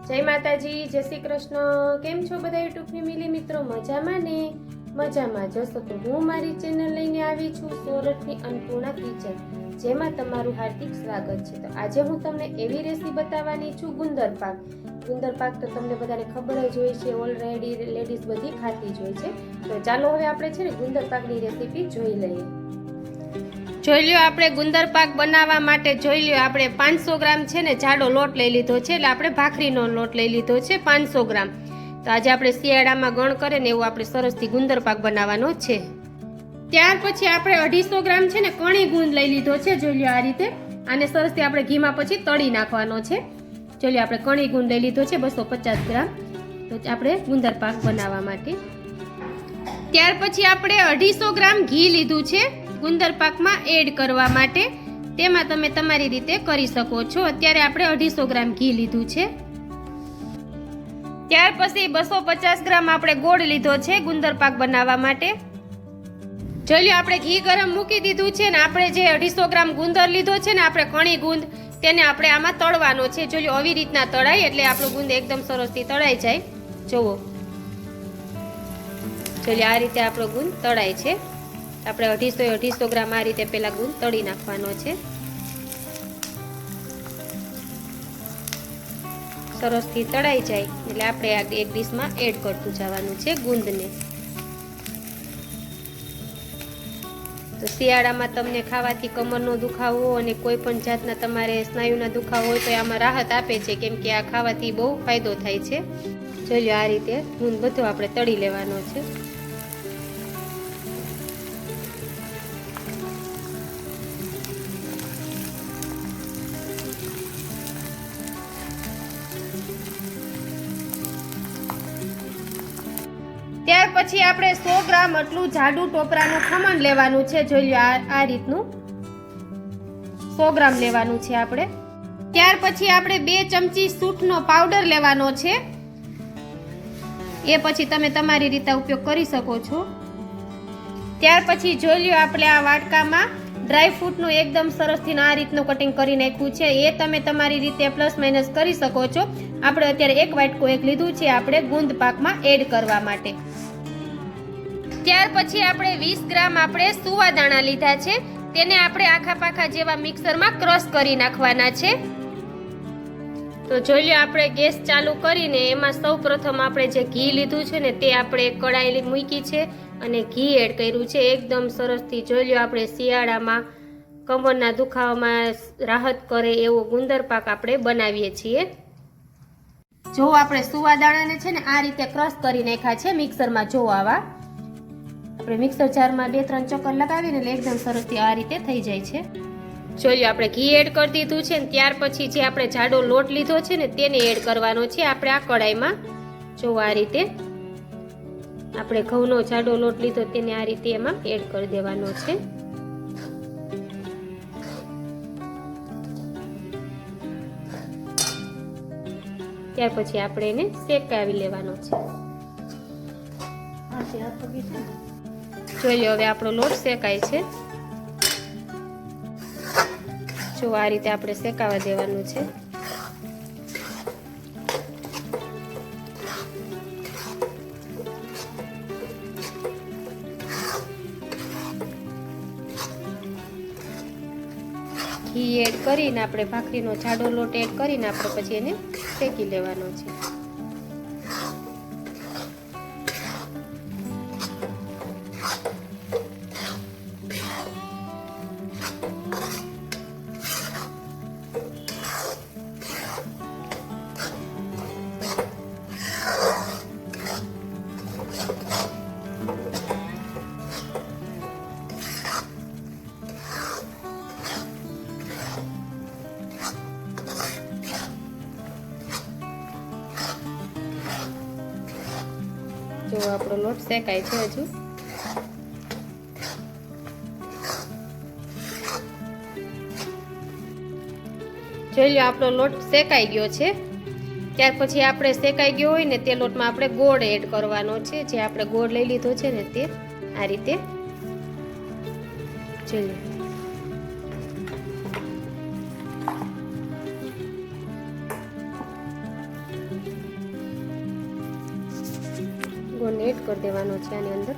જય માતાજી, જય શ્રી કૃષ્ણ। કેમ છો બધા યુટ્યુબ ફેમિલી મિત્રો? મજામાં ને? મજામાં જશો તો હું મારી ચેનલ લઈને આવી છું સોરઠની અન્નપૂર્ણા કિચન, જેમાં તમારું હાર્દિક સ્વાગત છે। તો આજે હું તમને એવી રેસીપી બતાવવાની છું ગુંદર પાક। ગુંદર પાક તો તમને બધાને ખબર જ હોય છે, ઓલરેડી લેડીઝ બધી ખાતી જ હોય છે। તો ચાલો હવે આપણે છે ને ગુંદર પાકની રેસીપી જોઈ લઈએ। જોઈ લ્યો, આપણે ગુંદર પાક બનાવવા માટે જોઈ લ્યો આપણે 500 ગ્રામ છે ને જાડો લોટ લઈ લીધો છે, એટલે આપણે ભાખરીનો લોટ લઈ લીધો છે 500 ગ્રામ। તો આજે આપણે શિયાળામાં ગણ કરે ને એવું આપણે સરસથી ગુંદર પાક બનાવવાનો છે। ત્યાર પછી આપણે 250 ગ્રામ છે ને કણી ગુંદ લઈ લીધો છે। જોઈ લ્યો આ રીતે આને સરસથી આપણે ઘીમાં પછી તળી નાખવાનો છે। જોઈ લ્યો આપણે કણી ગુંદ લઈ લીધો છે 250 ગ્રામ, તો આપણે ગુંદર પાક બનાવવા માટે। ત્યાર પછી આપણે 250 ગ્રામ ઘી લીધું છે ગુંદર પાકમાં એડ કરવા માટે, તેમાં તમે તમારી રીતે કરી શકો છો। અત્યારે આપણે 250 ગ્રામ ઘી લીધું છે। ત્યાર પછી 250 ગ્રામ આપણે ગોળ લીધો છે ગુંદર પાક બનાવવા માટે। જોઈ લો આપણે ઘી ગરમ મૂકી દીધું છે ને આપણે જે 250 ગ્રામ ગુંદર લીધો છે ને આપણે કણી ગુંદ, તેને આપણે આમાં તળવાનો છે। જોઈ લો આવી રીતના તળાય એટલે આપણો ગુંદ એકદમ સરસથી તળાઈ જાય। જોવો, જોઈ લો આ રીતે આપણો ગુંદ તળાય છે। આપણે 250 ગ્રામ આ રીતે પેલા ગુંદ તળી નાખવાનો છે। સરસથી તળાઈ જાય એટલે આપણે આ એક ડીશમાં એડ કરતું જવાનું છે ગુંદને। તો શિયાળામાં તમને ખાવાથી કમરનો દુખાવો અને કોઈ પણ જાતના તમારે સ્નાયુના દુખાવો હોય તો આમાં રાહત આપે છે, કેમ કે આ ખાવાથી બહુ ફાયદો થાય છે। જોઈ લો આ રીતે ગુંદ બધો આપણે તળી લેવાનો છે। ત્યાર પછી આપણે 100 ગ્રામ આટલું જાડું ટોપરાનું ખમણ લેવાનું છે। જોઈ લો આ રીતનું 100 ગ્રામ લેવાનું છે આપણે। ત્યાર પછી આપણે 2 ચમચી સૂંઠનો પાવડર લેવાનો છે, એ પછી તમે તમારી રીતે ઉપયોગ કરી શકો છો। ત્યાર પછી જોઈ લો આપણે આ વાટકામાં ડ્રાય ફ્રૂટનું એકદમ સરસથી આ રીતનું કટિંગ કરી નાખ્યું છે, એ તમે તમારી રીતે પ્લસ માઇનસ કરી શકો છો। આપણે અત્યારે એક વાટકો એક લીધું છે આપણે ગુંદ પાકમાં એડ કરવા માટે। ત્યાર પછી આપણે 20 ગ્રામ આપણે સુવાદાણા લીધા છે, તેને આપણે આખા પાખા જેવા મિક્સરમાં ક્રશ કરી નાખવાના છે। તો જોઈ લો આપણે ગેસ ચાલુ કરીને એમાં સૌપ્રથમ આપણે જે ઘી લીધું છે ને તે આપણે કડાઈ મૂકી છે અને ઘી એડ કર્યું છે એકદમ સરસથી। જોઈ લો આપણે શિયાળામાં કમરના દુખાવામાં રાહત કરે એવો ગુંદર પાક આપણે બનાવીએ છીએ। જો આપણે સુવાદાણાને છે ને આ રીતે ક્રશ કરી નાખ્યા છે મિક્સરમાં। જો આવા આપણે મિક્સર જારમાં 2-3 ચક્કર લગાવીને એટલે એકદમ સરસથી આ રીતે થઈ જાય છે। જોઈ લો આપણે ઘી એડ કરી દીધું છે ને ત્યાર પછી જે આપણે જાડો લોટ લીધો છે ને તેને એડ કરવાનો છે આપણે આ કડાઈમાં। જો આ રીતે આપણે ઘઉંનો જાડો લોટ લીધો તેને આ રીતે એમાં એડ કરી દેવાનો છે। ત્યાર પછી આપણે એને શેકાવી લેવાનો છે। જોઈ લો હવે આપણો લોટ શેકાય છે। જો આ રીતે આપણે શેકાવા દેવાનું છે। ઘી એડ કરીને આપણે ભાખરીનો જાડો લોટ એડ કરીને આપણે પછી એને શેકી લેવાનો છે। જો આપણો લોટ શેકાય છે હજુ। જોઈ લો આપણો લોટ શેકાઈ ગયો છે। ત્યાર પછી આપણે શેકાઈ ગયો હોય ને તે લોટમાં આપણે ગોળ એડ કરવાનો છે। જે આપણે ગોળ લઈ લીધો છે ને તે આ રીતે જોઈ લો। ગોળને એડ કરી દેવાનો છે આની અંદર.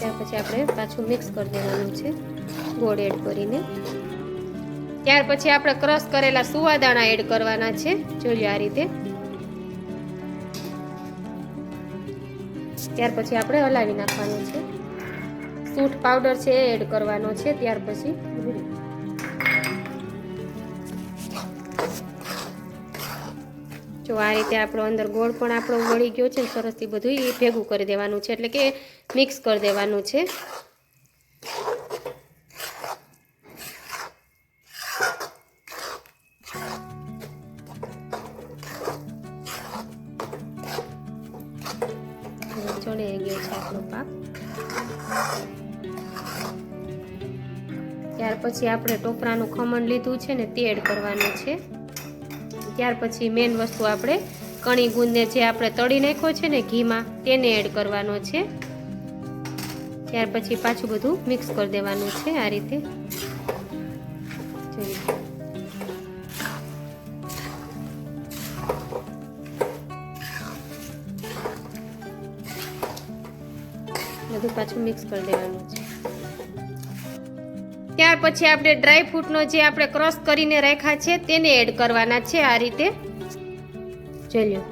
ત્યાર પછી આપણે પાછું મિક્સ કરી દેવાનું છે ગોળ એડ કરીને. ત્યાર પછી આપણે ક્રશ કરેલા સુવાદાણા એડ કરવાના છે. જોઈ આ રીતે. ત્યાર પછી આપણે હલાવી નાખવાનું છે. સૂંઠ પાવડર છે એ એડ કરવાનો છે. ત્યાર પછી જો આ રીતે આપણો અંદર ગોળ પણ આપણો વળી ગયો છે. સરસથી બધું એ ભેગું કરી દેવાનું છે, એટલે કે મિક્સ કરી દેવાનું છે. ચડી ગયો છે આપણો પાક. ત્યાર પછી આપણે ટોપરાનું ખમણ લીધું છે ને તે એડ કરવાનું છે. ત્યાર પછી મેન વસ્તુ આપણે કણી ગુંદને જે આપણે તળી નાખ્યો છે ને ઘીમાં તેને એડ કરવાનો છે. ત્યાર પછી પાછું બધું મિક્સ કરી દેવાનું છે આ રીતે. બધું પાછું મિક્સ કરી દેવાનું છે. ત્યાર પછી આપણે ડ્રાય ફ્રૂટનો જે આપણે ક્રશ કરીને રાખ્યા છે તેને એડ કરવાના છે આ રીતે. જોઈ લો,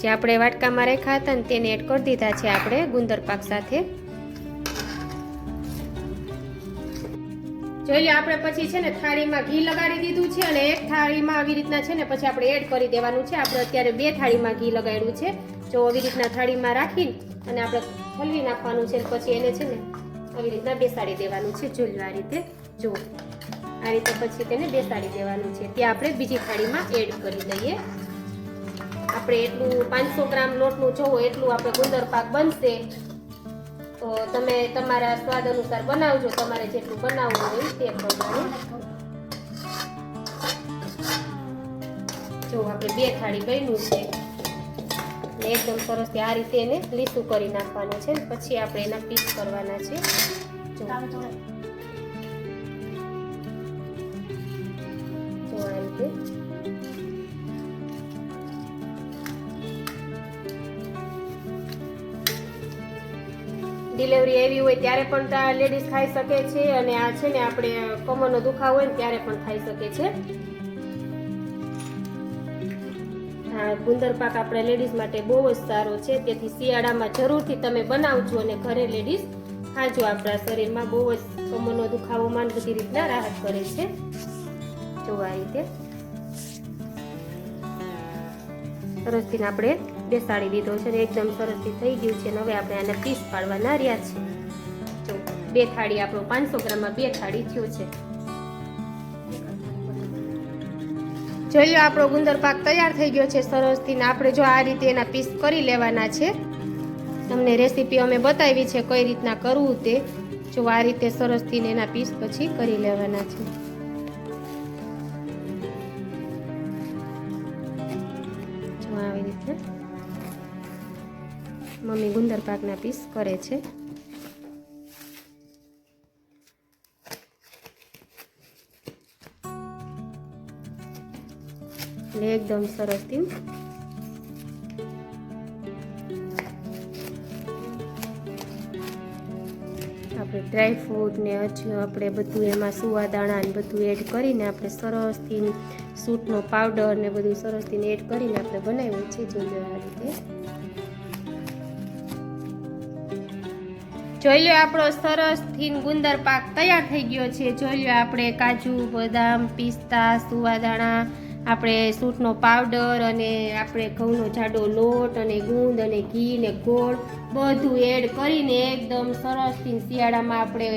જે આપણે વાટકામાં રાખ્યા હતા ને તેને એડ કરી દીધા છે આપણે ગુંદર પાક સાથે. જોઈ લો, આપણે પછી છે ને થાળીમાં ઘી લગાડી દીધું છે અને એક થાળીમાં આવી રીતના છે ને પછી આપણે એડ કરી દેવાનું છે. આપણે અત્યારે 2 થાળીમાં ઘી લગાડ્યું છે. જો આવી રીતના થાળીમાં રાખીને અને આપણે હલવી નાખવાનું છે. પછી એને છે ને આવી રીતના બેસાડી દેવાનું છે. જોઈ લો આ રીતે. જો આ રીતે પછી તેને બેસાડી દેવાનું છે. ત્યાં આપણે બીજી થાળીમાં એડ કરી દઈએ. આપણે એટલું 500 ગ્રામ લોટનું જોવો એટલું આપણે ગુંદર પાક બનશે. તો તમે તમારા સ્વાદ અનુસાર બનાવજો, તમારે જેટલું બનાવવું હોય તે પ્રમાણે. જો આપણે 2 થાળી બન્યું છે. એકદમ સરસ આ રીતે એને લીસું કરી નાખવાનું છે. પછી આપણે એના પીસ કરવાના છે. જો આ રીતે ડિલિવરી એવી હોય ત્યારે પણ લેડીઝ ખાઈ શકે છે, અને આ છે ને આપણે કમરનો દુખાવો હોય ને ત્યારે પણ ખાઈ શકે છે. ગુંદર પાક આપણે લેડીઝ માટે બહુ જ સારો છે. તેથી શિયાળામાં જરૂરથી તમે બનાવજો અને ઘરે લેડીઝ ખાજો. આપણા શરીરમાં બહુ જ કમરનો દુખાવોમાં બધી રીતના રાહત કરે છે. જો આ રીતે સરસથી આપણે બેસાડી દીધો છે ને એકદમ સરસથી થઈ ગયું છે. હવે આપણે આને પીસ પાડવાના રહ્યા છે. જો 2 થાળી આપણો 500 ગ્રામમાં 2 થાળી થયો છે. જોઈ લો, આપણો ગુંદર પાક તૈયાર થઈ ગયો છે સરસથી. ને આપણે જો આ રીતે એના પીસ કરી લેવાના છે. તમને રેસીપી અમે બતાવી છે કઈ રીતના કરવું તે. જો આ રીતે સરસથી એના પીસ પછી કરી લેવાના છે. જો આવી રીતે મમ્મી ગુંદર પાકના પીસ કરે છે. એકદમ સરસથી આપણે ડ્રાય ફ્રૂટ ને આપણે બધું એમાં સુવાદાણા ને બધું એડ કરીને આપણે સરસથી સૂંઠનો પાવડર ને બધું સરસથી એડ કરીને આપણે બનાવ્યું છે. જોઈ લો આ રીતે. જોઈ લો, આપણો સરસથી ગુંદર પાક તૈયાર થઈ ગયો છે. જોઈ લો, આપણે કાજુ, બદામ, પિસ્તા, સુવાદાણા, આપણે સૂંઠનો પાવડર અને આપણે ઘઉંનો જાડો લોટ અને ગુંદ અને ઘી ને ગોળ બધું એડ કરીને એકદમ સરસથી શિયાળામાં આપણે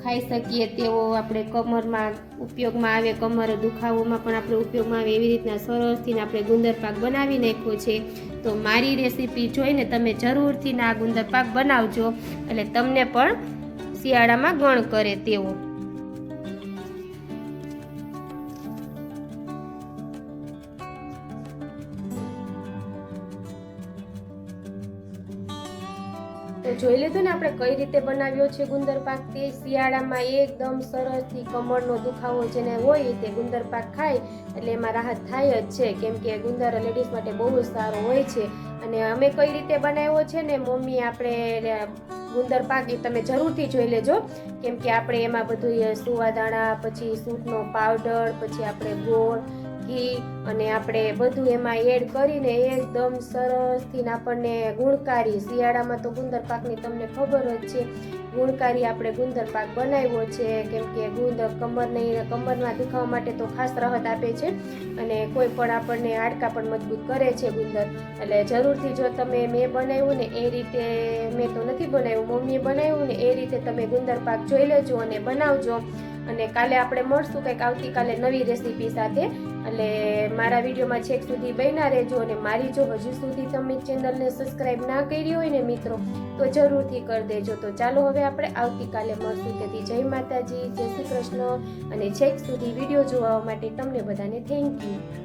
ખાઈ શકીએ તેવો આપણે કમરમાં ઉપયોગમાં આવે, કમર દુખાવોમાં પણ આપણે ઉપયોગમાં આવે એવી રીતના સરસથી આપણે ગુંદર પાક બનાવી નાખ્યો છે. તો મારી રેસીપી જોઈને તમે જરૂરથી આ ગુંદર પાક બનાવજો, એટલે તમને પણ શિયાળામાં ગણ કરે તેવો. તો જોઈ લીધું ને આપણે કઈ રીતે બનાવ્યો છે ગુંદર પાક. તે શિયાળામાં એકદમ સરસથી કમરનો દુખાવો જેને હોય તે ગુંદર પાક ખાય એટલે એમાં રાહત થાય જ છે, કેમ કે ગુંદર લેડીઝ માટે બહુ જ સારો હોય છે. અને અમે કઈ રીતે બનાવ્યો છે ને મમ્મી આપણે ગુંદર પાક એ તમે જરૂરથી જોઈ લેજો, કેમ કે આપણે એમાં બધું સુવાદાણા, પછી સૂંઠનો પાવડર, પછી આપણે ગોળ, ઘી અને આપણે બધું એમાં એડ કરીને એકદમ સરસથી આપણને ગુણકારી, શિયાળામાં તો ગુંદર પાકની તમને ખબર જ છે, ગુણકારી આપણે ગુંદર પાક બનાવ્યો છે, કેમ કે ગુંદર કમરમાં દુખાવા માટે તો ખાસ રાહત આપે છે અને કોઈ પણ આપણને હાડકાં પણ મજબૂત કરે છે ગુંદર. એટલે જરૂરથી જો તમે મેં બનાવ્યું ને એ રીતે, મેં તો નથી બનાવ્યું, મમ્મીએ બનાવ્યું ને એ રીતે તમે ગુંદર પાક જોઈ લેજો અને બનાવજો. અને કાલે આપણે મળશું કંઈક આવતીકાલે નવી રેસીપી સાથે. એટલે મારા વિડીયોમાં છેક સુધી બન્યા રહેજો. અને મારી જો હજુ સુધી તમે ચેનલને સબસ્ક્રાઈબ ના કરી હોય ને મિત્રો તો જરૂરથી કરી દેજો. તો ચાલો હવે આપણે આવતીકાલે મળશું. તેથી જય માતાજી, જય શ્રી કૃષ્ણ અને છેક સુધી વિડીયો જોવા માટે તમને બધાને થેન્ક યુ.